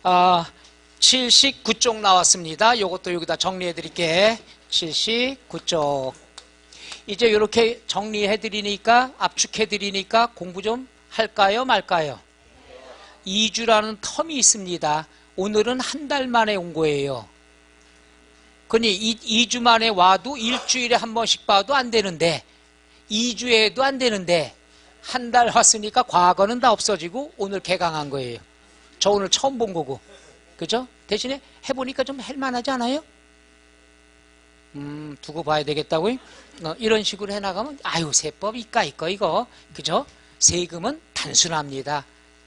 79쪽 나왔습니다. 요것도 여기다 정리해 드릴게. 79쪽. 이제 이렇게 정리해 드리니까, 압축해 드리니까 공부 좀 할까요, 말까요? 2주라는 텀이 있습니다. 오늘은 한 달 만에 온 거예요. 그러니 2주 만에 와도 일주일에 한 번씩 봐도 안 되는데, 2주에도 안 되는데, 한 달 왔으니까 과거는 다 없어지고 오늘 개강한 거예요. 저 오늘 처음 본 거고. 그죠? 대신에 해보니까 좀 할만하지 않아요? 두고 봐야 되겠다고요? 이런 식으로 해나가면, 아유, 세법 이거, 이거. 그죠? 세금은 단순합니다.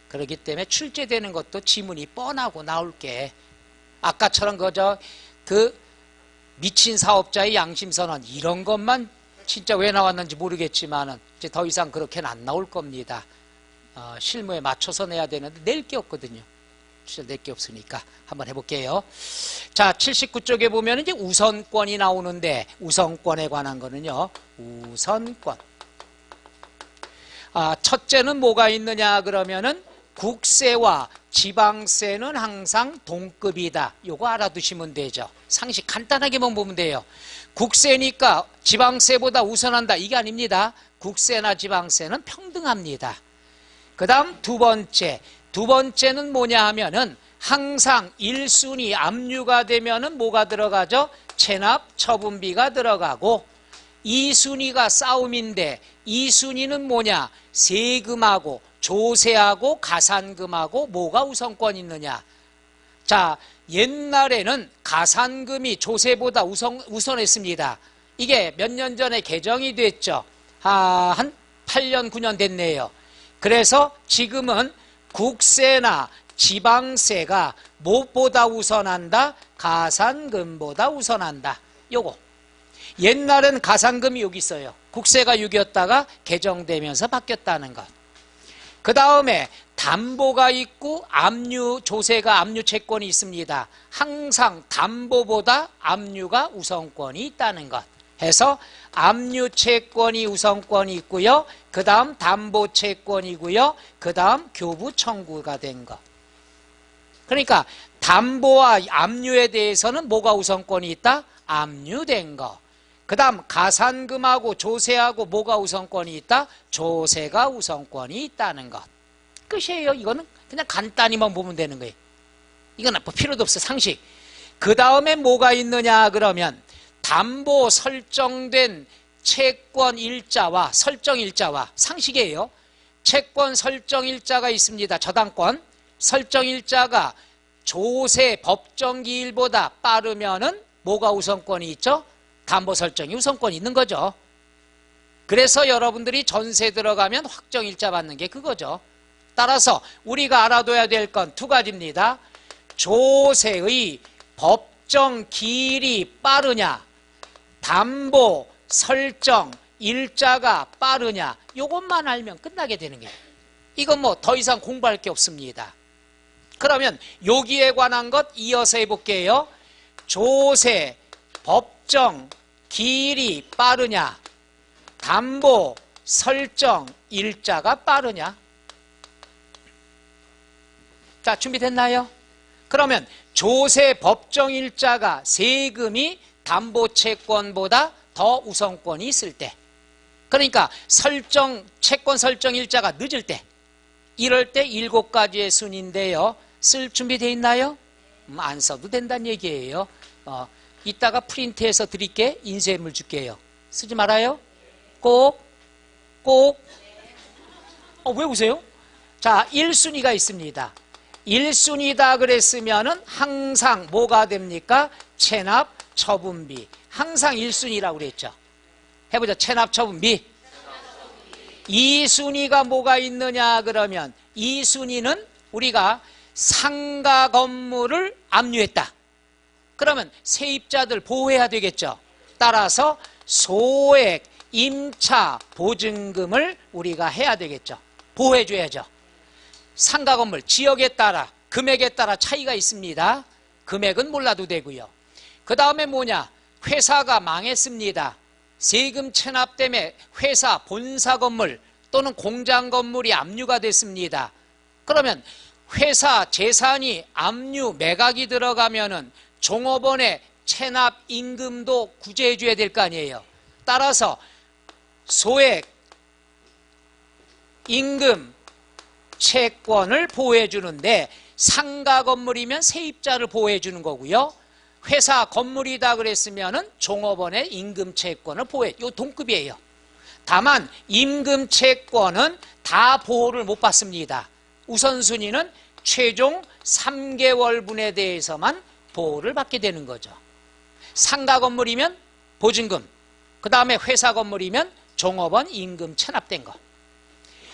그렇기 때문에 출제되는 것도 지문이 뻔하고 나올 게, 아까처럼 그 미친 사업자의 양심선언, 이런 것만 진짜 왜 나왔는지 모르겠지만은, 이제 더 이상 그렇게는 안 나올 겁니다. 실무에 맞춰서 내야 되는데, 낼 게 없거든요. 진짜 낼 게 없으니까 한번 해볼게요. 자, 79쪽에 보면 이제 우선권이 나오는데, 우선권에 관한 거는요, 우선권. 첫째는 뭐가 있느냐 그러면은, 국세와 지방세는 항상 동급이다. 요거 알아두시면 되죠. 상식 간단하게만 보면 돼요. 국세니까 지방세보다 우선한다, 이게 아닙니다. 국세나 지방세는 평등합니다. 그 다음 두 번째는 뭐냐 하면은, 항상 1순위 압류가 되면은 뭐가 들어가죠? 체납 처분비가 들어가고, 2순위가 싸움인데, 2순위는 뭐냐? 세금하고 조세하고 가산금하고 뭐가 우선권이 있느냐? 자, 옛날에는 가산금이 조세보다 우선했습니다. 이게 몇 년 전에 개정이 됐죠. 한 8년, 9년 됐네요. 그래서 지금은 국세나 지방세가 무엇보다 우선한다? 가산금보다 우선한다. 요거. 옛날엔 가산금이 여기 있어요. 국세가 6이었다가 개정되면서 바뀌었다는 것. 그 다음에 담보가 있고 조세가 압류 채권이 있습니다. 항상 담보보다 압류가 우선권이 있다는 것. 해서 압류 채권이 우선권이 있고요. 그 다음 담보 채권이고요. 그 다음 교부 청구가 된 것. 그러니까 담보와 압류에 대해서는 뭐가 우선권이 있다? 압류된 것. 그 다음 가산금하고 조세하고 뭐가 우선권이 있다? 조세가 우선권이 있다는 것. 끝이에요. 이거는 그냥 간단히만 보면 되는 거예요. 이건 뭐 필요도 없어, 상식. 그 다음에 뭐가 있느냐 그러면, 담보 설정된 채권 일자와 설정 일자와, 상식이에요. 채권 설정 일자가 있습니다. 저당권 설정 일자가 조세 법정기일보다 빠르면은 뭐가 우선권이 있죠? 담보 설정이 우선권이 있는 거죠. 그래서 여러분들이 전세 들어가면 확정일자 받는 게 그거죠. 따라서 우리가 알아둬야 될 건 두 가지입니다. 조세의 법정 기일이 빠르냐, 담보 설정 일자가 빠르냐, 이것만 알면 끝나게 되는 거예요. 이건 뭐 더 이상 공부할 게 없습니다. 그러면 여기에 관한 것 이어서 해볼게요. 조세 법정 기일이 빠르냐, 담보 설정 일자가 빠르냐. 자, 준비됐나요? 그러면 조세 법정 일자가 세금이 담보 채권보다 더 우선권이 있을 때, 그러니까 채권 설정 일자가 늦을 때, 이럴 때 7가지의 순인데요. 쓸 준비되어 있나요? 안 써도 된다는 얘기예요. 이따가 프린트해서 드릴게. 인쇄물 줄게요. 쓰지 말아요. 꼭. 왜 우세요? 자, 1순위가 있습니다. 1순위다 그랬으면은 항상 뭐가 됩니까? 체납 처분비. 항상 1순위라고 그랬죠. 해보자. 체납 처분비. 2순위가 뭐가 있느냐 그러면, 2순위는 우리가 상가 건물을 압류했다. 그러면 세입자들 보호해야 되겠죠. 따라서 소액 임차 보증금을 우리가 해야 되겠죠. 보호해줘야죠. 상가 건물 지역에 따라 금액에 따라 차이가 있습니다. 금액은 몰라도 되고요. 그 다음에 뭐냐, 회사가 망했습니다. 세금 체납 때문에 회사 본사 건물 또는 공장 건물이 압류가 됐습니다. 그러면 회사 재산이 압류 매각이 들어가면은 종업원의 체납 임금도 구제해 줘야 될 거 아니에요. 따라서 소액 임금 채권을 보호해 주는데 상가 건물이면 세입자를 보호해 주는 거고요. 회사 건물이다 그랬으면은 종업원의 임금 채권을 보호해. 요 동급이에요. 다만 임금 채권은 다 보호를 못 받습니다. 우선순위는 최종 3개월분에 대해서만 보호를 받게 되는 거죠. 상가 건물이면 보증금, 그 다음에 회사 건물이면 종업원 임금 체납된 거.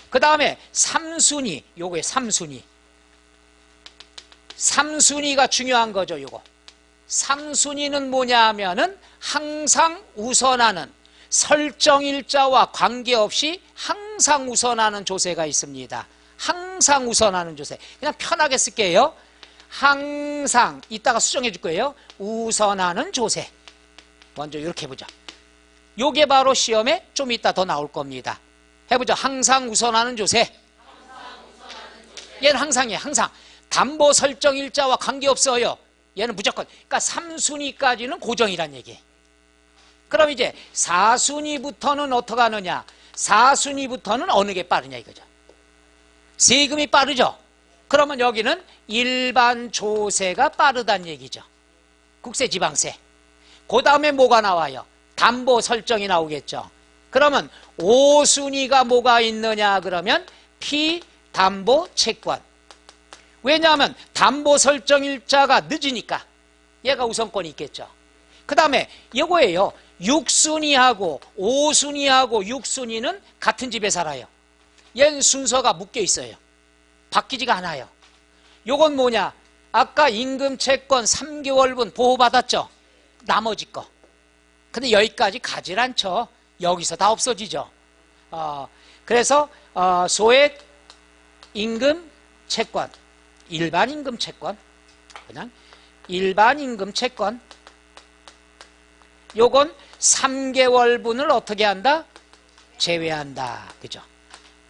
그 다음에 3순위, 요거에 3순위. 3순위가 중요한 거죠, 요거. 3순위는 뭐냐 하면은 항상 우선하는 설정일자와 관계없이 항상 우선하는 조세가 있습니다. 항상 우선하는 조세. 그냥 편하게 쓸게요. 항상, 이따가 수정해 줄 거예요. 우선하는 조세. 먼저 이렇게 해보자. 요게 바로 시험에 좀 이따 더 나올 겁니다. 해보죠. 항상 우선하는 조세. 얘는 항상이에요. 항상. 담보 설정 일자와 관계없어요. 얘는 무조건. 그러니까 3순위까지는 고정이란 얘기예요. 그럼 이제 4순위부터는 어떻게 하느냐. 4순위부터는 어느 게 빠르냐 이거죠. 세금이 빠르죠. 그러면 여기는 일반 조세가 빠르다는 얘기죠. 국세 지방세. 그 다음에 뭐가 나와요? 담보 설정이 나오겠죠. 그러면 5순위가 뭐가 있느냐 그러면 피담보 채권. 왜냐하면 담보 설정 일자가 늦으니까 얘가 우선권이 있겠죠. 그 다음에 이거예요. 6순위하고 5순위하고 6순위는 같은 집에 살아요. 얘는 순서가 묶여 있어요. 바뀌지가 않아요. 요건 뭐냐? 아까 임금 채권 3개월분 보호받았죠? 나머지 거. 근데 여기까지 가질 않죠. 여기서 다 없어지죠. 그래서 소액 임금 채권, 일반 임금 채권, 그냥 일반 임금 채권. 요건 3개월분을 어떻게 한다? 제외한다. 그죠?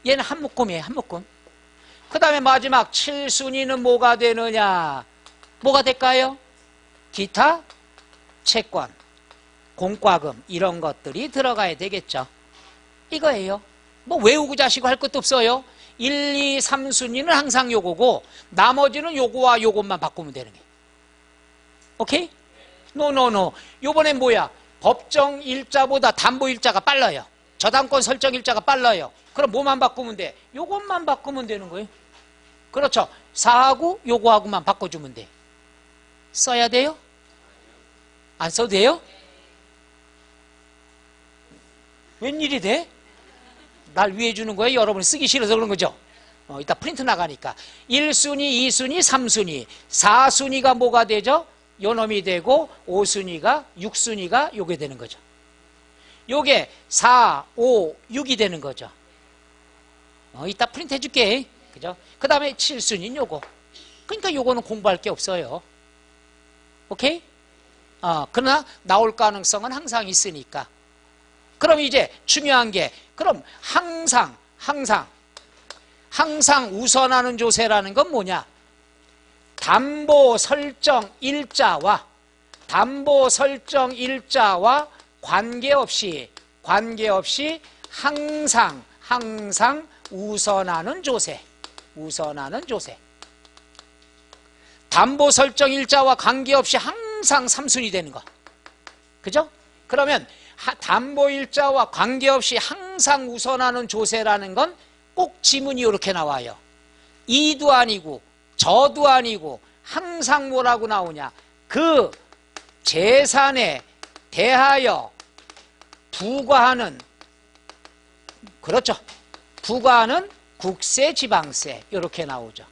얘는 한 묶음이에요. 한 묶음. 그 다음에 마지막 7순위는 뭐가 되느냐? 뭐가 될까요? 기타 채권, 공과금 이런 것들이 들어가야 되겠죠. 이거예요. 뭐 외우고 자시고 할 것도 없어요. 1, 2, 3순위는 항상 요거고 나머지는 요거와 요것만 바꾸면 되는 거예요. 오케이? 노노노. 요번엔 뭐야? 법정 일자보다 담보 일자가 빨라요. 저당권 설정 일자가 빨라요. 그럼 뭐만 바꾸면 돼? 요것만 바꾸면 되는 거예요. 그렇죠. 4하고 요거하고만 바꿔주면 돼. 써야 돼요? 안 써도 돼요? 웬일이 돼? 날 위해 주는 거예요? 여러분이 쓰기 싫어서 그런 거죠? 이따 프린트 나가니까. 1순위, 2순위, 3순위. 4순위가 뭐가 되죠? 요 놈이 되고 5순위가 6순위가 요게 되는 거죠. 요게 4, 5, 6이 되는 거죠. 이따 프린트 해줄게. 그죠? 그 다음에 7순위는 요거. 그러니까 요거는 공부할 게 없어요. 오케이? 그러나 나올 가능성은 항상 있으니까. 그럼 이제 중요한 게, 그럼 항상 우선하는 조세라는 건 뭐냐? 담보 설정 일자와 관계없이 항상 우선하는 조세. 담보 설정 일자와 관계없이 항상 3순위 되는 거. 그죠? 그러면 담보 일자와 관계없이 항상 우선하는 조세라는 건 꼭 지문이 이렇게 나와요. 이도 아니고 저도 아니고 항상 뭐라고 나오냐? 그 재산에 대하여 부과하는, 그렇죠. 부과하는 국세 지방세 이렇게 나오죠.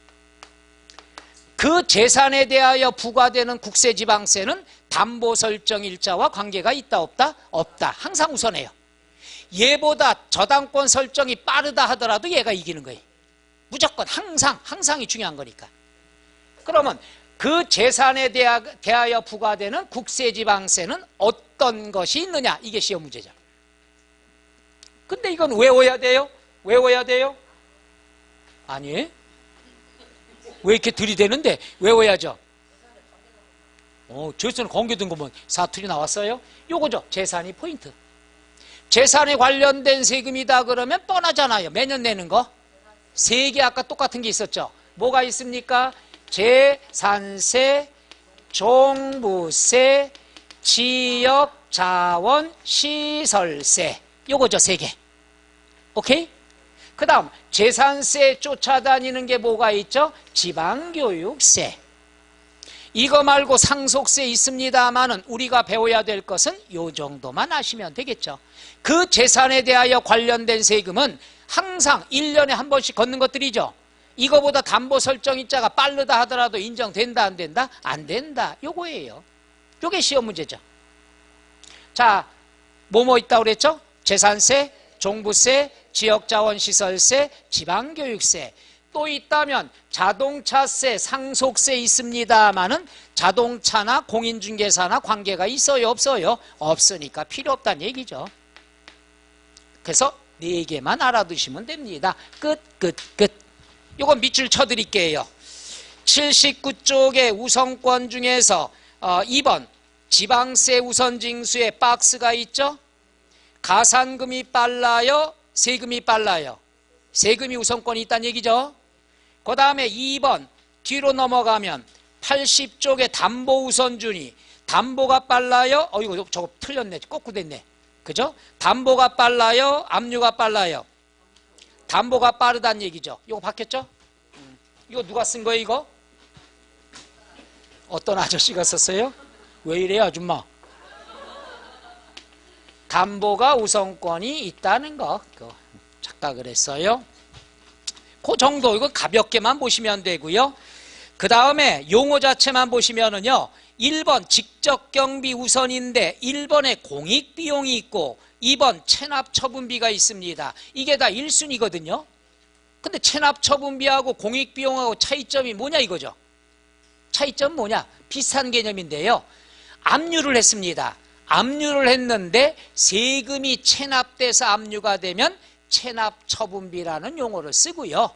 그 재산에 대하여 부과되는 국세 지방세는 담보 설정 일자와 관계가 있다 없다? 없다. 항상 우선해요. 얘보다 저당권 설정이 빠르다 하더라도 얘가 이기는 거예요. 무조건 항상이 중요한 거니까. 그러면 그 재산에 대하여 부과되는 국세 지방세는 어떤 것이 있느냐? 이게 시험 문제죠. 근데 이건 외워야 돼요? 아니, 왜 이렇게 들이대는데? 외워야죠. 재산에 관계된 거면 사투리 나왔어요? 요거죠. 재산이 포인트. 재산에 관련된 세금이다 그러면 뻔하잖아요. 매년 내는 거. 세 개 아까 똑같은 게 있었죠. 뭐가 있습니까? 재산세, 종부세, 지역자원, 시설세. 요거죠. 세 개. 오케이? 그 다음 재산세 쫓아다니는 게 뭐가 있죠? 지방교육세. 이거 말고 상속세 있습니다만은 우리가 배워야 될 것은 요 정도만 아시면 되겠죠. 그 재산에 대하여 관련된 세금은 항상 1년에 한 번씩 걷는 것들이죠. 이거보다 담보 설정일자가 빠르다 하더라도 인정된다 안 된다? 안 된다. 요거예요. 요게 시험 문제죠. 자, 뭐뭐 있다고 그랬죠? 재산세, 종부세, 지역자원시설세, 지방교육세. 또 있다면 자동차세, 상속세 있습니다만은 자동차나 공인중개사나 관계가 있어요? 없어요? 없으니까 필요 없다는 얘기죠. 그래서 4개만 알아두시면 됩니다. 끝. 요건 밑줄 쳐드릴게요. 79쪽의 우선권 중에서 2번 지방세 우선징수에 박스가 있죠. 가산금이 빨라요? 세금이 빨라요? 세금이 우선권이 있다는 얘기죠. 그 다음에 2번 뒤로 넘어가면 80쪽에 담보 우선준위. 담보가 빨라요? 이거 저거 틀렸네. 거꾸로 됐네. 그죠? 담보가 빨라요? 압류가 빨라요? 담보가 빠르다는 얘기죠. 이거 바뀌었죠? 이거 누가 쓴 거예요, 이거? 어떤 아저씨가 썼어요? 왜 이래요, 아줌마? 담보가 우선권이 있다는 거. 착각을 했어요. 그 정도, 이거 가볍게만 보시면 되고요. 그 다음에 용어 자체만 보시면은요, 1번 직접경비 우선인데 1번에 공익비용이 있고 2번 체납처분비가 있습니다. 이게 다 1순위거든요. 근데 체납처분비하고 공익비용하고 차이점이 뭐냐 이거죠. 차이점 뭐냐? 비슷한 개념인데요. 압류를 했습니다. 압류를 했는데 세금이 체납돼서 압류가 되면 체납처분비라는 용어를 쓰고요.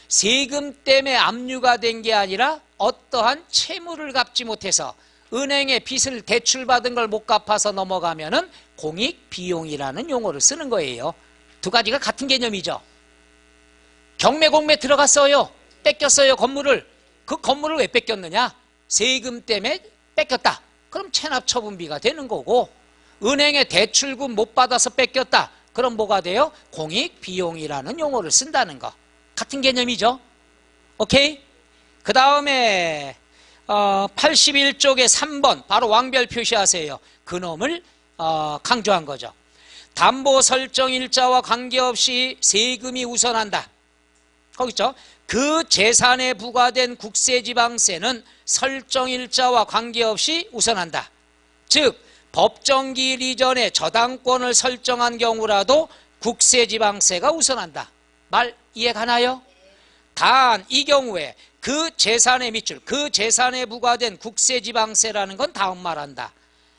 세금 때문에 압류가 된 게 아니라 어떠한 채무를 갚지 못해서 은행에 빚을 대출받은 걸 못 갚아서 넘어가면은 공익비용이라는 용어를 쓰는 거예요. 두 가지가 같은 개념이죠. 경매공매 들어갔어요. 뺏겼어요, 건물을. 그 건물을 왜 뺏겼느냐? 세금 때문에 뺏겼다. 그럼 체납처분비가 되는 거고, 은행에 대출금 못 받아서 뺏겼다. 그럼 뭐가 돼요? 공익비용이라는 용어를 쓴다는 거. 같은 개념이죠. 오케이? 그 다음에 81쪽에 3번 바로 왕별 표시하세요. 그놈을 강조한 거죠. 담보 설정 일자와 관계없이 세금이 우선한다. 거기 있죠. 그 재산에 부과된 국세지방세는 설정 일자와 관계없이 우선한다. 즉 법정기일 이전에 저당권을 설정한 경우라도 국세지방세가 우선한다. 말 이해 가나요? 단 이 경우에 그 재산의 밑줄, 그 재산에 부과된 국세지방세라는 건 다음 말한다.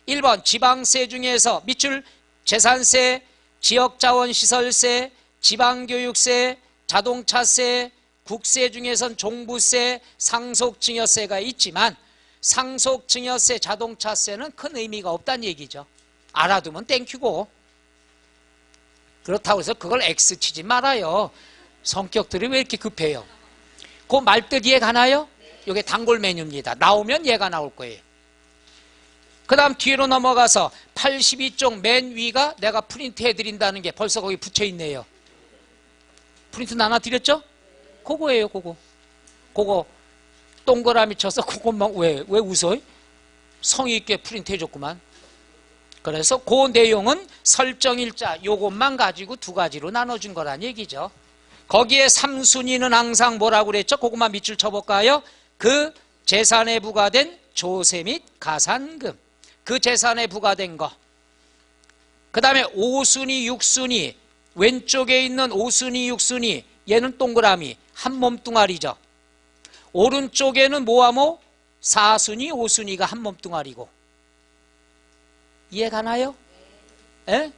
1번 지방세 중에서 밑줄 재산세, 지역자원시설세, 지방교육세, 자동차세, 국세 중에선 종부세, 상속증여세가 있지만 상속증여세, 자동차세는 큰 의미가 없다는 얘기죠. 알아두면 땡큐고. 그렇다고 해서 그걸 X 치지 말아요. 성격들이 왜 이렇게 급해요? 그 말뜻 이해 가나요? 이게 단골 메뉴입니다. 나오면 얘가 나올 거예요. 그 다음 뒤로 넘어가서 82쪽 맨 위가 내가 프린트 해드린다는 게 벌써 거기 붙여 있네요. 프린트 하나 드렸죠? 그거예요, 그거. 그거 동그라미 쳐서 그것만 왜 웃어? 성의 있게 프린트 해줬구만. 그래서 그 내용은 설정일자 요것만 가지고 두 가지로 나눠준 거란 얘기죠. 거기에 3순위는 항상 뭐라고 그랬죠? 그것만 밑줄 쳐볼까요? 그 재산에 부과된 조세 및 가산금. 그 재산에 부과된 거. 그 다음에 5순위, 6순위. 왼쪽에 있는 5순위, 6순위. 얘는 동그라미. 한 몸뚱아리죠. 오른쪽에는 뭐하모? 4순위, 5순위가 한 몸뚱아리고. 이해 가나요? 에? 왜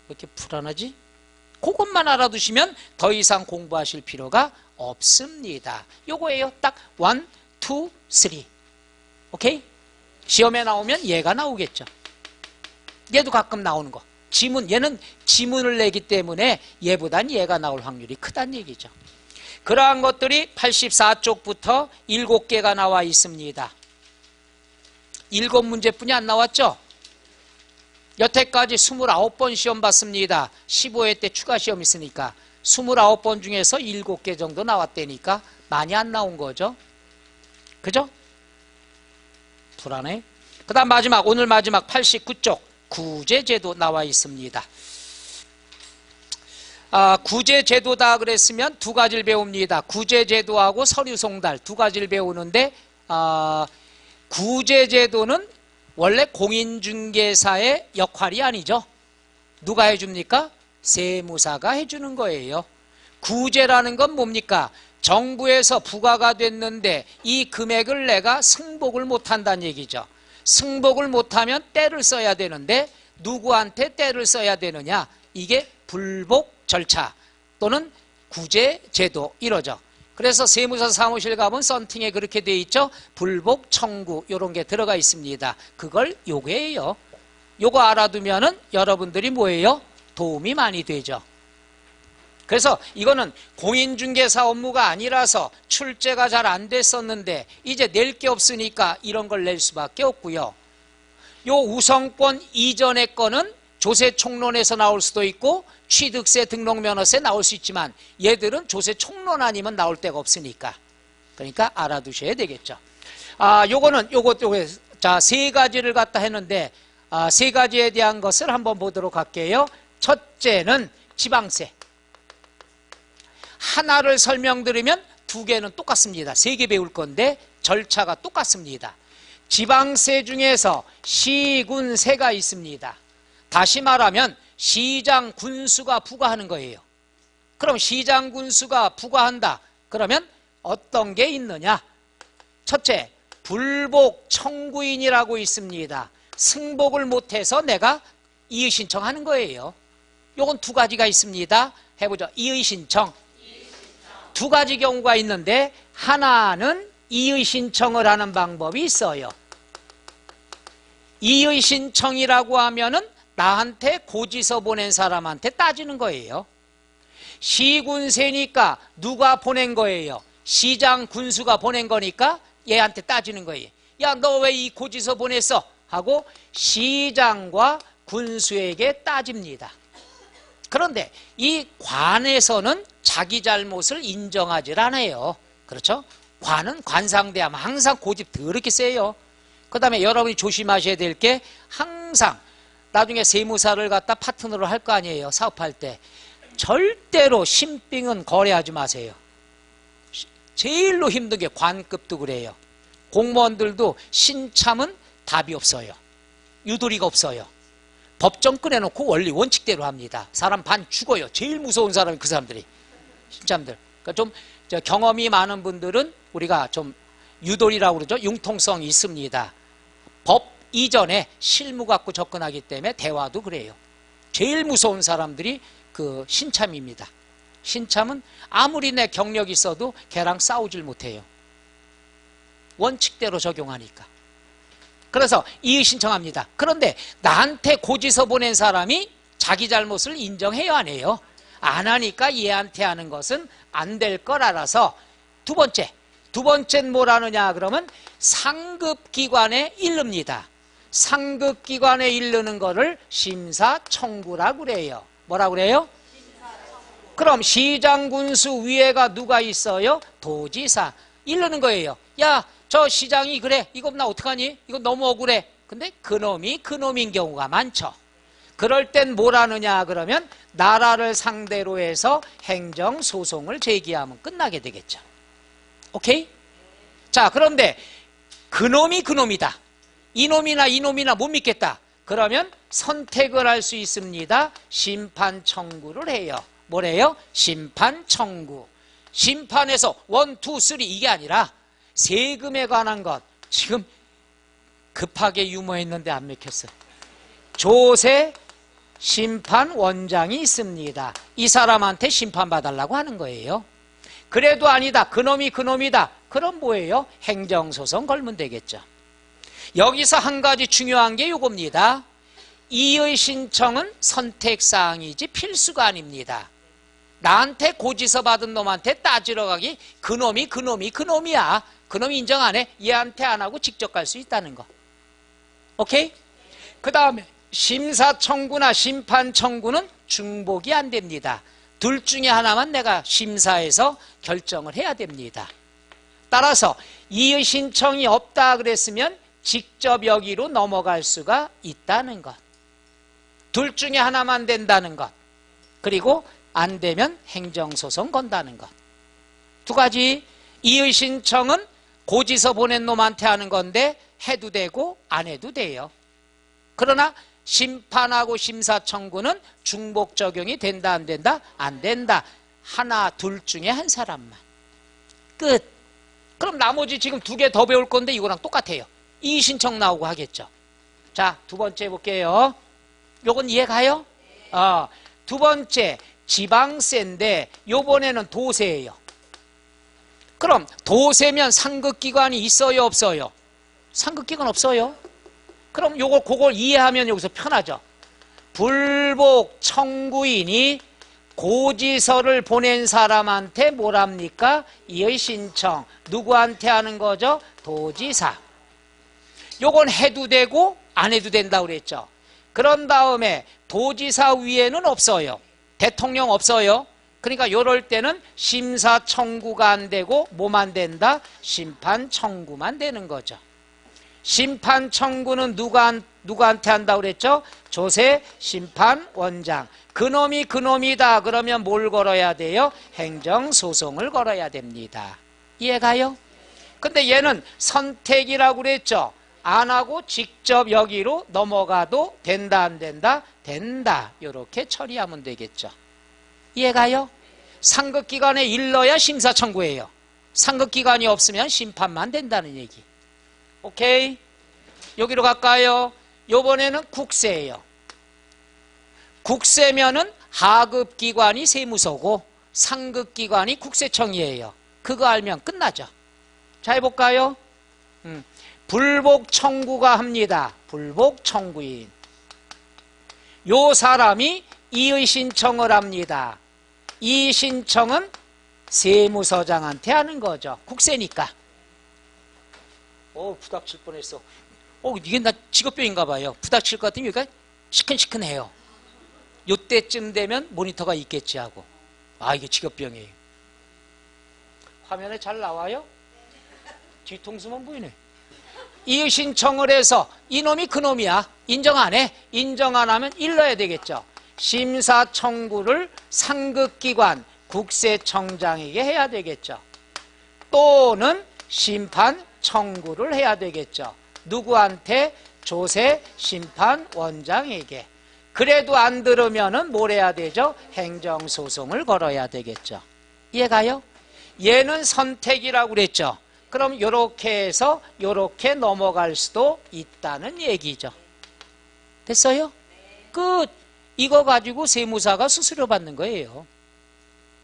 이렇게 불안하지? 그것만 알아두시면 더 이상 공부하실 필요가 없습니다. 요거예요. 딱 1, 2, 3. 오케이? 시험에 나오면 얘가 나오겠죠. 얘도 가끔 나오는 거. 지문, 얘는 지문을 내기 때문에 얘보단 얘가 나올 확률이 크다는 얘기죠. 그러한 것들이 84쪽부터 7개가 나와 있습니다. 7문제뿐이 안 나왔죠? 여태까지 29번 시험 봤습니다. 15회 때 추가 시험 있으니까 29번 중에서 7개 정도 나왔다니까 많이 안 나온 거죠. 그죠? 불안해. 그 다음 마지막, 오늘 마지막 89쪽 구제제도 나와 있습니다. 구제제도다 그랬으면 두 가지를 배웁니다. 구제제도하고 서류송달 두 가지를 배우는데 구제제도는 원래 공인중개사의 역할이 아니죠. 누가 해줍니까? 세무사가 해주는 거예요. 구제라는 건 뭡니까? 정부에서 부과가 됐는데 이 금액을 내가 승복을 못한다는 얘기죠. 승복을 못하면 떼를 써야 되는데 누구한테 떼를 써야 되느냐? 이게 불복 절차 또는 구제제도 이러죠. 그래서 세무사 사무실 가면 썬팅에 그렇게 돼 있죠. 불복 청구 이런 게 들어가 있습니다. 그걸 요거예요. 요거 알아두면은 여러분들이 뭐예요? 도움이 많이 되죠. 그래서 이거는 공인중개사 업무가 아니라서 출제가 잘 안 됐었는데 이제 낼 게 없으니까 이런 걸 낼 수밖에 없고요. 요 우선권 이전의 거는 조세총론에서 나올 수도 있고 취득세 등록면허세 나올 수 있지만 얘들은 조세총론 아니면 나올 데가 없으니까 그러니까 알아두셔야 되겠죠. 요거는 요거 자, 세 가지를 갖다 했는데 세 가지에 대한 것을 한번 보도록 할게요. 첫째는 지방세. 하나를 설명드리면 두 개는 똑같습니다. 세 개 배울 건데 절차가 똑같습니다. 지방세 중에서 시군세가 있습니다. 다시 말하면 시장 군수가 부과하는 거예요. 그럼 시장 군수가 부과한다. 그러면 어떤 게 있느냐? 첫째, 불복 청구인이라고 있습니다. 승복을 못해서 내가 이의 신청하는 거예요. 요건 두 가지가 있습니다. 해보죠. 이의 신청. 두 가지 경우가 있는데 하나는 이의 신청을 하는 방법이 있어요. 이의 신청이라고 하면은 나한테 고지서 보낸 사람한테 따지는 거예요. 시군세니까 누가 보낸 거예요? 시장 군수가 보낸 거니까 얘한테 따지는 거예요. 야, 너 왜 이 고지서 보냈어? 하고 시장과 군수에게 따집니다. 그런데 이 관에서는 자기 잘못을 인정하지 않아요. 그렇죠? 관은 관상대하면 항상 고집 더럽게 세요. 그 다음에 여러분이 조심하셔야 될 게 항상 나중에 세무사를 갖다 파트너로 할 거 아니에요. 사업할 때. 절대로 신빙은 거래하지 마세요. 제일로 힘든 게 관급도 그래요. 공무원들도 신참은 답이 없어요. 유도리가 없어요. 법정 꺼내놓고 원리 원칙대로 합니다. 사람 반 죽어요. 제일 무서운 사람이 그 사람들이. 신참들. 그러니까 좀 경험이 많은 분들은 우리가 좀 유도리라고 그러죠. 융통성이 있습니다. 법 이전에 실무 갖고 접근하기 때문에 대화도 그래요. 제일 무서운 사람들이 그 신참입니다. 신참은 아무리 내 경력이 있어도 걔랑 싸우질 못해요. 원칙대로 적용하니까. 그래서 이의 신청합니다. 그런데 나한테 고지서 보낸 사람이 자기 잘못을 인정해요, 안 해요? 안 하니까 얘한테 하는 것은 안 될 걸 알아서 두 번째는 뭐라느냐 그러면 상급기관에 이릅니다. 상급기관에 이르는 거를 심사청구라고 그래요. 뭐라고 그래요? 그럼 시장군수 위에가 누가 있어요? 도지사. 이르는 거예요. 야, 저 시장이 그래. 이거 나 어떡하니? 이거 너무 억울해. 근데 그놈인 경우가 많죠. 그럴 땐 뭐라느냐 그러면 나라를 상대로 해서 행정소송을 제기하면 끝나게 되겠죠. 오케이? 자, 그런데 그놈이다. 이놈이나 못 믿겠다. 그러면 선택을 할 수 있습니다. 심판 청구를 해요. 뭐래요? 심판 청구. 심판에서 1, 2, 3 이게 아니라 세금에 관한 것. 지금 급하게 유머했는데 안 맥혔어요. 조세, 심판원장이 있습니다. 이 사람한테 심판받으려고 하는 거예요. 그래도 아니다. 그놈이 그놈이다. 그럼 뭐예요? 행정소송 걸면 되겠죠. 여기서 한 가지 중요한 게 이겁니다. 이의 신청은 선택사항이지 필수가 아닙니다. 나한테 고지서 받은 놈한테 따지러 가기 그놈이야. 그놈이 인정 안 해? 얘한테 안 하고 직접 갈 수 있다는 거. 오케이? 그 다음에 심사청구나 심판청구는 중복이 안 됩니다. 둘 중에 하나만 내가 심사해서 결정을 해야 됩니다. 따라서 이의 신청이 없다 그랬으면 직접 여기로 넘어갈 수가 있다는 것. 둘 중에 하나만 된다는 것. 그리고 안 되면 행정소송 건다는 것. 두 가지. 이의 신청은 고지서 보낸 놈한테 하는 건데 해도 되고 안 해도 돼요. 그러나 심판하고 심사청구는 중복 적용이 된다 안 된다? 안 된다. 하나 둘 중에 한 사람만. 끝. 그럼 나머지 지금 두 개 더 배울 건데 이거랑 똑같아요. 이의 신청 나오고 하겠죠. 자, 두 번째 볼게요. 요건 이해가요? 두 번째 지방세인데 요번에는 도세예요. 그럼 도세면 상급기관이 있어요 없어요? 상급기관 없어요. 그럼 그걸 이해하면 여기서 편하죠. 불복 청구인이 고지서를 보낸 사람한테 뭐랍니까? 이의 신청. 누구한테 하는 거죠? 도지사. 요건 해도 되고 안 해도 된다고 그랬죠. 그런 다음에 도지사 위에는 없어요. 대통령 없어요. 그러니까 요럴 때는 심사 청구가 안 되고 뭐만 된다? 심판 청구만 되는 거죠. 심판 청구는 누구한테 한다고 그랬죠? 조세 심판원장. 그놈이 그놈이다 그러면 뭘 걸어야 돼요? 행정소송을 걸어야 됩니다. 이해가요? 근데 얘는 선택이라고 그랬죠? 안 하고 직접 여기로 넘어가도 된다 안 된다? 된다. 이렇게 처리하면 되겠죠. 이해가요? 상급기관에 일러야 심사청구예요. 상급기관이 없으면 심판만 된다는 얘기. 오케이? 여기로 갈까요? 요번에는 국세예요. 국세면은 하급기관이 세무서고 상급기관이 국세청이에요. 그거 알면 끝나죠. 자, 해볼까요? 불복 청구가 합니다. 불복 청구인. 요 사람이 이의 신청을 합니다. 이 신청은 세무서장한테 하는 거죠. 국세니까. 부닥칠 뻔했어. 이게 나 직업병인가 봐요. 부닥칠 것 같으면 여기가 시큰시큰해요. 요때쯤 되면 모니터가 있겠지 하고. 이게 직업병이에요. 화면에 잘 나와요? 뒤통수만 보이네. 이의 신청을 해서 이놈이 그놈이야. 인정 안 해? 인정 안 하면 일러야 되겠죠. 심사 청구를 상급기관 국세청장에게 해야 되겠죠. 또는 심판 청구를 해야 되겠죠. 누구한테? 조세 심판원장에게. 그래도 안 들으면은 뭘 해야 되죠? 행정소송을 걸어야 되겠죠. 이해가요? 얘는 선택이라고 그랬죠. 그럼 이렇게 해서 이렇게 넘어갈 수도 있다는 얘기죠. 됐어요? 끝. 이거 가지고 세무사가 수수료 받는 거예요.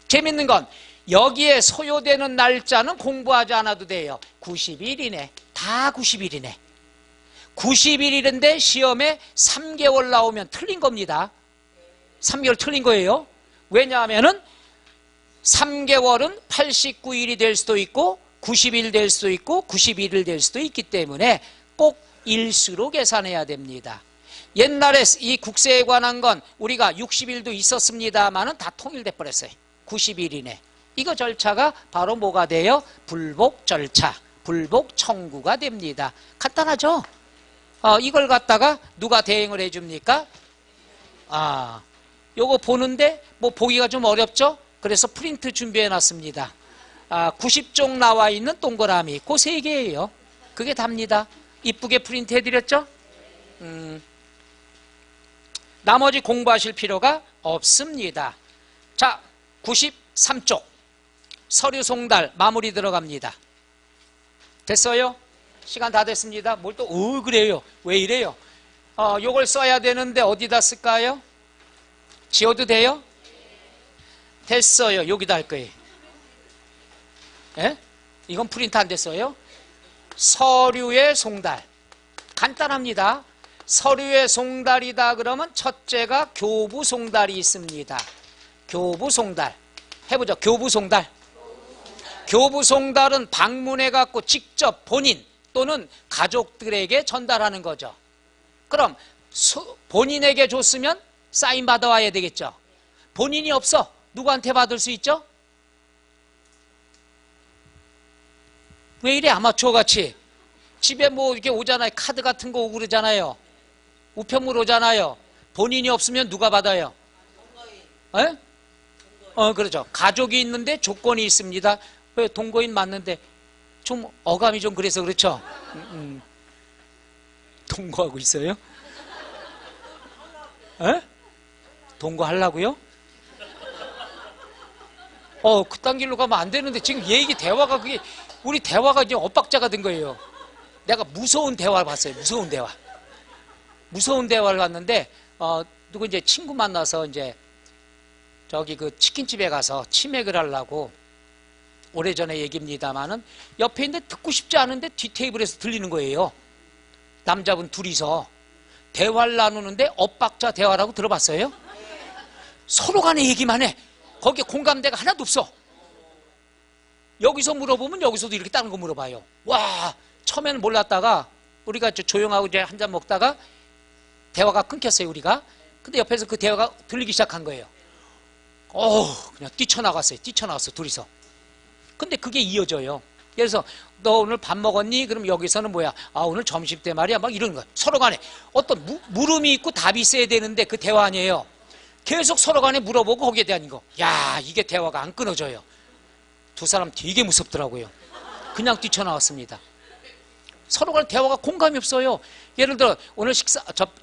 재밌는 건 여기에 소요되는 날짜는 공부하지 않아도 돼요. 90일이네. 다 90일이네. 90일인데 시험에 3개월 나오면 틀린 겁니다. 3개월 틀린 거예요. 왜냐하면은 3개월은 89일이 될 수도 있고 90일 될 수도 있고 91일 될 수도 있기 때문에 꼭 일수로 계산해야 됩니다. 옛날에 이 국세에 관한 건 우리가 60일도 있었습니다만은 다 통일돼 버렸어요. 90일이네. 이거 절차가 바로 뭐가 돼요? 불복 절차, 불복 청구가 됩니다. 간단하죠? 이걸 갖다가 누가 대행을 해줍니까? 요거 보는데 뭐 보기가 좀 어렵죠? 그래서 프린트 준비해 놨습니다. 90쪽 나와 있는 동그라미, 그 3개예요. 그게 답니다. 이쁘게 프린트 해드렸죠? 나머지 공부하실 필요가 없습니다. 자, 93쪽 서류 송달 마무리 들어갑니다. 됐어요? 시간 다 됐습니다. 뭘 또 그래요? 왜 이래요? 요걸 써야 되는데 어디다 쓸까요? 지워도 돼요? 됐어요. 여기다 할 거예요. 예? 이건 프린트 안 됐어요. 서류의 송달. 간단합니다. 서류의 송달이다 그러면 첫째가 교부 송달이 있습니다. 교부 송달. 해보죠. 교부 송달. 교부 송달은 방문해 갖고 직접 본인 또는 가족들에게 전달하는 거죠. 그럼 본인에게 줬으면 사인 받아와야 되겠죠. 본인이 없어. 누구한테 받을 수 있죠? 왜 이래 아마추어 같이. 집에 뭐 이렇게 오잖아요. 카드 같은 거 오고 그러잖아요. 우편물 오잖아요. 본인이 없으면 누가 받아요? 에? 그렇죠. 가족이 있는데 조건이 있습니다. 왜 동거인 맞는데 좀 어감이 좀 그래서 그렇죠. 동거하고 있어요? 에? 동거하려고요? 그딴 길로 가면 안 되는데 지금 얘기 대화가 그게 우리 대화가 이제 엇박자가 된 거예요. 내가 무서운 대화를 봤어요. 무서운 대화. 무서운 대화를 봤는데 누구 이제 친구 만나서 이제 저기 그 치킨집에 가서 치맥을 하려고 오래전에 얘기입니다만은 옆에 있는데 듣고 싶지 않은데 뒷 테이블에서 들리는 거예요. 남자분 둘이서 대화를 나누는데 엇박자 대화라고 들어봤어요? 서로 간에 얘기만 해. 거기에 공감대가 하나도 없어. 여기서 물어보면 여기서도 이렇게 다른 거 물어봐요. 와, 처음에는 몰랐다가 우리가 조용하고 이제 한잔 먹다가 대화가 끊겼어요, 우리가. 근데 옆에서 그 대화가 들리기 시작한 거예요. 그냥 뛰쳐나갔어요. 뛰쳐나갔어, 둘이서. 근데 그게 이어져요. 그래서 너 오늘 밥 먹었니? 그럼 여기서는 뭐야? 오늘 점심 때 말이야. 막 이런 거. 서로 간에 어떤 물음이 있고 답이 있어야 되는데 그 대화 아니에요. 계속 서로 간에 물어보고 거기에 대한 거. 야, 이게 대화가 안 끊어져요. 두 사람 되게 무섭더라고요. 그냥 뛰쳐나왔습니다. 서로 간에 대화가 공감이 없어요. 예를 들어 오늘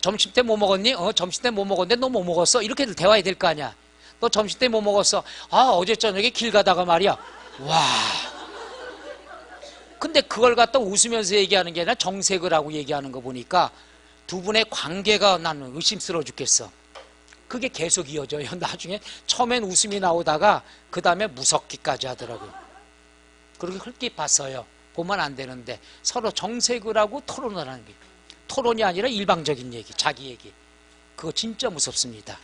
점심 때 뭐 먹었니? 점심 때 뭐 먹었는데 너 뭐 먹었어? 이렇게들 대화해야 될 거 아니야. 너 점심 때 뭐 먹었어? 어제 저녁에 길 가다가 말이야. 와. 근데 그걸 갖다 웃으면서 얘기하는 게 아니라 정색을 하고 얘기하는 거 보니까 두 분의 관계가 나는 의심스러워 죽겠어. 그게 계속 이어져요. 나중에 처음엔 웃음이 나오다가 그 다음에 무섭기까지 하더라고요. 그렇게 흘낏 봤어요. 보면 안 되는데 서로 정색을 하고 토론을 하는 게 토론이 아니라 일방적인 얘기, 자기 얘기. 그거 진짜 무섭습니다.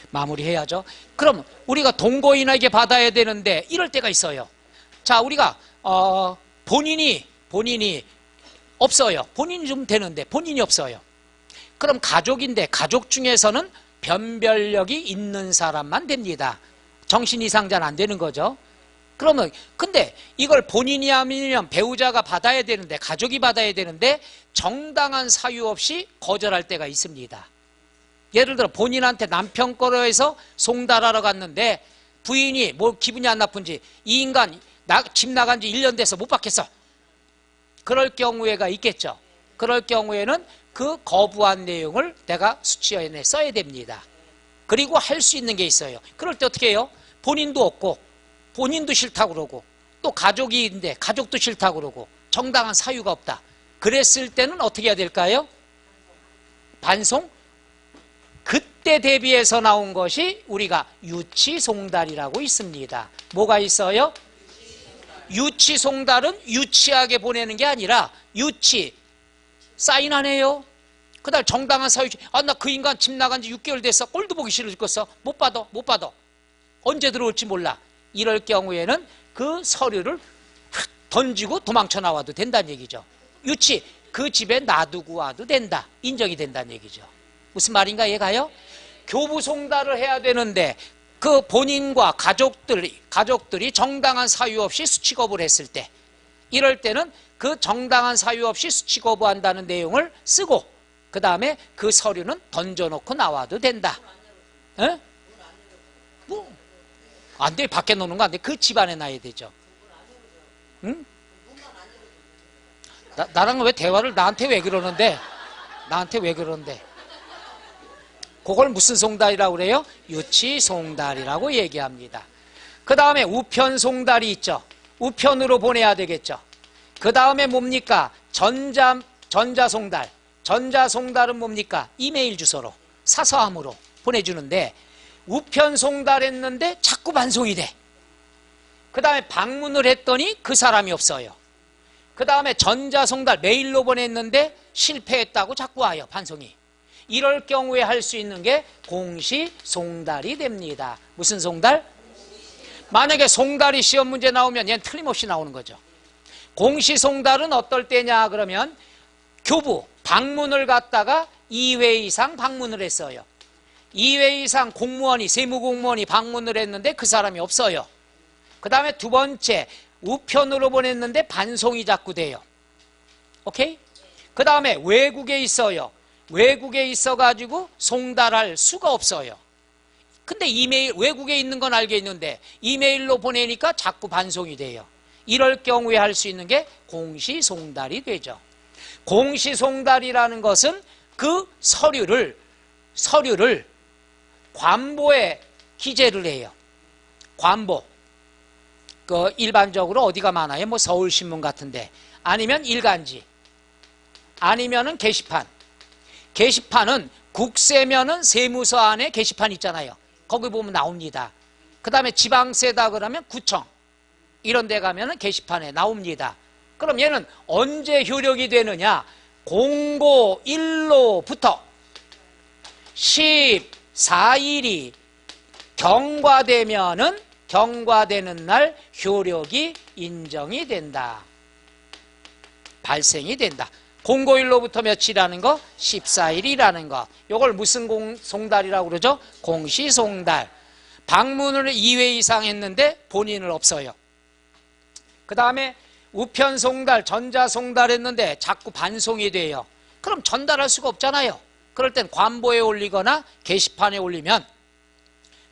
마무리해야죠. 그럼 우리가 동거인에게 받아야 되는데 이럴 때가 있어요. 자, 우리가 본인이 없어요. 본인이 좀 되는데 본인이 없어요. 그럼 가족인데 가족 중에서는 변별력이 있는 사람만 됩니다. 정신 이상자는 안 되는 거죠. 그러면 근데 이걸 본인이 아니면 배우자가 받아야 되는데 가족이 받아야 되는데 정당한 사유 없이 거절할 때가 있습니다. 예를 들어 본인한테 남편 거로 해서 송달하러 갔는데 부인이 뭐 기분이 안 나쁜지 이 인간 집 나간 지 1년 돼서 못 받겠어. 그럴 경우에가 있겠죠. 그럴 경우에는 그 거부한 내용을 내가 수치원에 써야 됩니다. 그리고 할 수 있는 게 있어요. 그럴 때 어떻게 해요? 본인도 없고 본인도 싫다고 그러고 또 가족이 있는데 가족도 싫다고 그러고 정당한 사유가 없다. 그랬을 때는 어떻게 해야 될까요? 반송? 그때 대비해서 나온 것이 우리가 유치송달이라고 있습니다. 뭐가 있어요? 유치송달은 유치하게 보내는 게 아니라 유치 사인 안 해요. 그다음 정당한 사유. 나 그 인간 집 나간 지 6개월 됐어. 꼴도 보기 싫어 죽겠어. 못 받아. 언제 들어올지 몰라. 이럴 경우에는 그 서류를 던지고 도망쳐 나와도 된다는 얘기죠. 유치 그 집에 놔두고 와도 된다. 인정이 된다는 얘기죠. 무슨 말인가 이해가요? 교부송달을 해야 되는데 그 본인과 가족들이 정당한 사유 없이 수치거부를 했을 때 이럴 때는 그 정당한 사유 없이 수치거부한다는 내용을 쓰고 그 다음에 그 서류는 던져놓고 나와도 된다. 에? 뭐 안 돼. 밖에 놓는 거 안 돼. 그 집 안에 놔야 되죠. 응? 나랑 왜 대화를 나한테 왜 그러는데? 그걸 무슨 송달이라고 그래요? 유치송달이라고 얘기합니다. 그 다음에 우편송달이 있죠. 우편으로 보내야 되겠죠. 그 다음에 뭡니까? 전자송달. 전자송달은 뭡니까? 이메일 주소로. 사서함으로 보내주는데 우편 송달했는데 자꾸 반송이 돼. 그 다음에 방문을 했더니 그 사람이 없어요. 그 다음에 전자송달 메일로 보냈는데 실패했다고 자꾸 와요. 반송이. 이럴 경우에 할 수 있는 게 공시송달이 됩니다. 무슨 송달? 만약에 송달이 시험 문제 나오면 얘는 틀림없이 나오는 거죠. 공시송달은 어떨 때냐 그러면 교부 방문을 갖다가 2회 이상 방문을 했어요. 2회 이상 공무원이 세무공무원이 방문을 했는데 그 사람이 없어요. 그 다음에 두 번째 우편으로 보냈는데 반송이 자꾸 돼요. 오케이? 그 다음에 외국에 있어요. 외국에 있어가지고 송달할 수가 없어요. 근데 이메일 외국에 있는 건 알겠는데 이메일로 보내니까 자꾸 반송이 돼요. 이럴 경우에 할 수 있는 게 공시송달이 되죠. 공시송달이라는 것은 그 서류를 관보에 기재를 해요. 관보. 그 일반적으로 어디가 많아요? 뭐 서울신문 같은데 아니면 일간지 아니면은 게시판. 게시판은 국세면은 세무서 안에 게시판 있잖아요. 거기 보면 나옵니다. 그 다음에 지방세다 그러면 구청 이런 데 가면은 게시판에 나옵니다. 그럼 얘는 언제 효력이 되느냐? 공고일로부터 14일이 경과되면은 경과되는 날 효력이 인정이 된다. 발생이 된다. 공고일로부터 며칠이라는 거? 14일이라는 거. 이걸 무슨 송달이라고 그러죠? 공시송달. 방문을 2회 이상 했는데 본인은 없어요. 그 다음에 우편송달, 전자송달 했는데 자꾸 반송이 돼요. 그럼 전달할 수가 없잖아요. 그럴 땐 관보에 올리거나 게시판에 올리면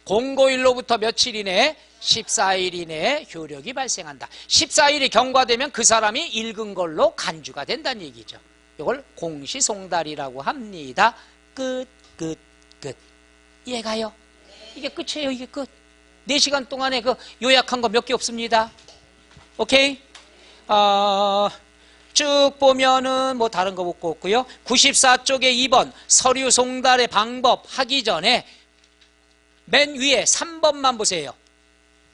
공고일로부터 며칠 이내에 14일 이내에 효력이 발생한다. 14일이 경과되면 그 사람이 읽은 걸로 간주가 된다는 얘기죠. 이걸 공시송달이라고 합니다. 끝. 이해가요? 이게 끝이에요. 이게 끝. 4시간 동안에 그 요약한 거 몇 개 없습니다. 오케이? 쭉 보면은 뭐 다른 거 못 없고요. 94쪽에 2번 서류 송달의 방법 하기 전에 맨 위에 3번만 보세요.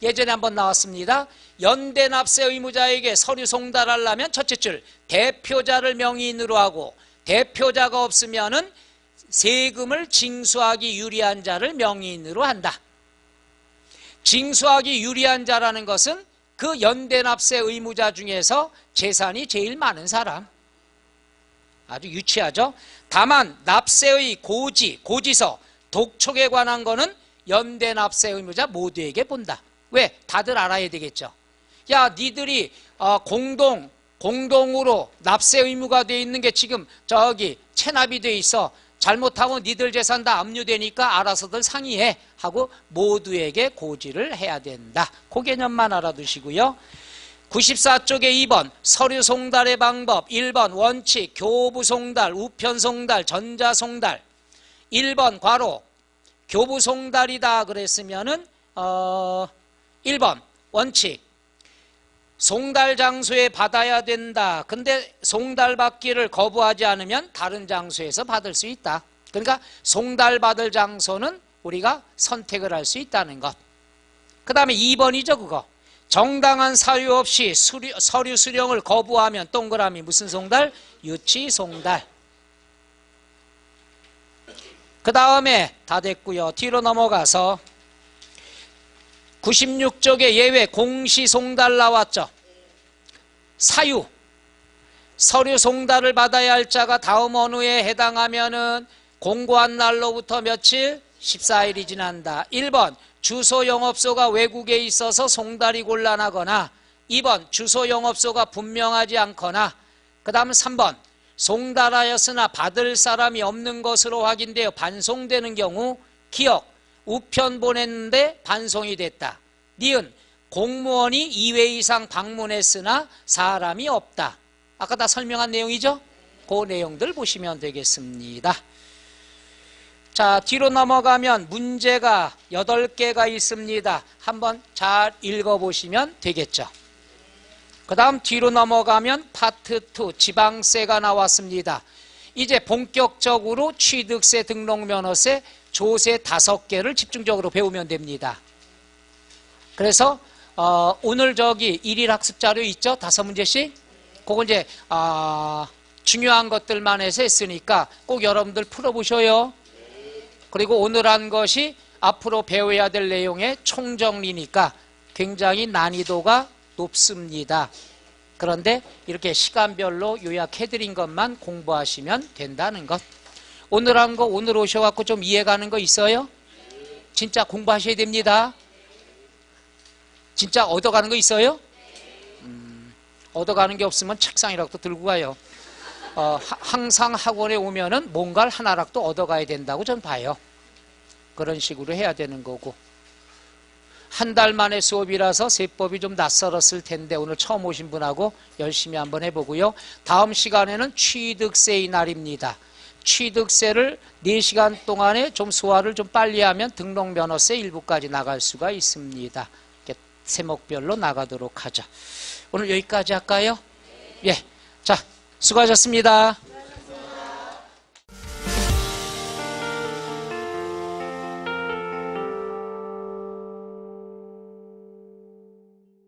예전에 한번 나왔습니다. 연대납세 의무자에게 서류 송달하려면 첫째 줄 대표자를 명의인으로 하고 대표자가 없으면은 세금을 징수하기 유리한 자를 명의인으로 한다. 징수하기 유리한 자라는 것은 그 연대납세 의무자 중에서 재산이 제일 많은 사람. 아주 유치하죠. 다만 납세의 고지서, 독촉에 관한 거는 연대납세 의무자 모두에게 본다. 왜? 다들 알아야 되겠죠. 야, 니들이 공동으로 납세 의무가 돼 있는 게 지금 저기 체납이 돼 있어. 잘못하면 니들 재산 다 압류되니까 알아서들 상의해 하고 모두에게 고지를 해야 된다. 그 개념만 알아두시고요. 94쪽에 2번 서류 송달의 방법 1번 원칙 교부 송달, 우편 송달, 전자 송달 1번 괄호 교부 송달이다 그랬으면은 1번 원칙 송달 장소에 받아야 된다. 근데 송달 받기를 거부하지 않으면 다른 장소에서 받을 수 있다. 그러니까 송달 받을 장소는 우리가 선택을 할 수 있다는 것. 그 다음에 2번이죠 그거. 정당한 사유 없이 서류 수령을 거부하면 동그라미 무슨 송달? 유치 송달. 그 다음에 다 됐고요. 뒤로 넘어가서 96쪽에 예외 공시송달 나왔죠. 사유 서류 송달을 받아야 할 자가 다음 어느에 해당하면은 공고한 날로부터 며칠? 14일이 지난다. 1번 주소 영업소가 외국에 있어서 송달이 곤란하거나 2번 주소 영업소가 분명하지 않거나 그 다음 3번 송달하였으나 받을 사람이 없는 것으로 확인되어 반송되는 경우 기억 우편 보냈는데 반송이 됐다. 니은 공무원이 2회 이상 방문했으나 사람이 없다. 아까 다 설명한 내용이죠? 그 내용들 보시면 되겠습니다. 자, 뒤로 넘어가면 문제가 8개가 있습니다. 한번 잘 읽어보시면 되겠죠. 그 다음 뒤로 넘어가면 파트 2 지방세가 나왔습니다. 이제 본격적으로 취득세, 등록면허세, 조세 5개를 집중적으로 배우면 됩니다. 그래서 오늘 저기 일일 학습 자료 있죠? 5문제씩? 그거 이제 중요한 것들만 해서 했으니까 꼭 여러분들 풀어보셔요. 그리고 오늘 한 것이 앞으로 배워야 될 내용의 총정리니까 굉장히 난이도가 높습니다. 그런데 이렇게 시간별로 요약해드린 것만 공부하시면 된다는 것. 오늘 한 거 오늘 오셔갖고 좀 이해가는 거 있어요? 진짜 공부하셔야 됩니다. 진짜 얻어가는 거 있어요? 얻어가는 게 없으면 책상이라도 들고 가요. 항상 학원에 오면은 뭔가를 하나라도 얻어가야 된다고 전 봐요. 그런 식으로 해야 되는 거고. 한 달 만에 수업이라서 세법이 좀 낯설었을 텐데 오늘 처음 오신 분하고 열심히 한번 해보고요. 다음 시간에는 취득세의 날입니다. 취득세를 4시간 동안에 좀 소화를 좀 빨리 하면 등록면허세 일부까지 나갈 수가 있습니다. 이렇게 세목별로 나가도록 하자. 오늘 여기까지 할까요? 예. 자, 수고하셨습니다.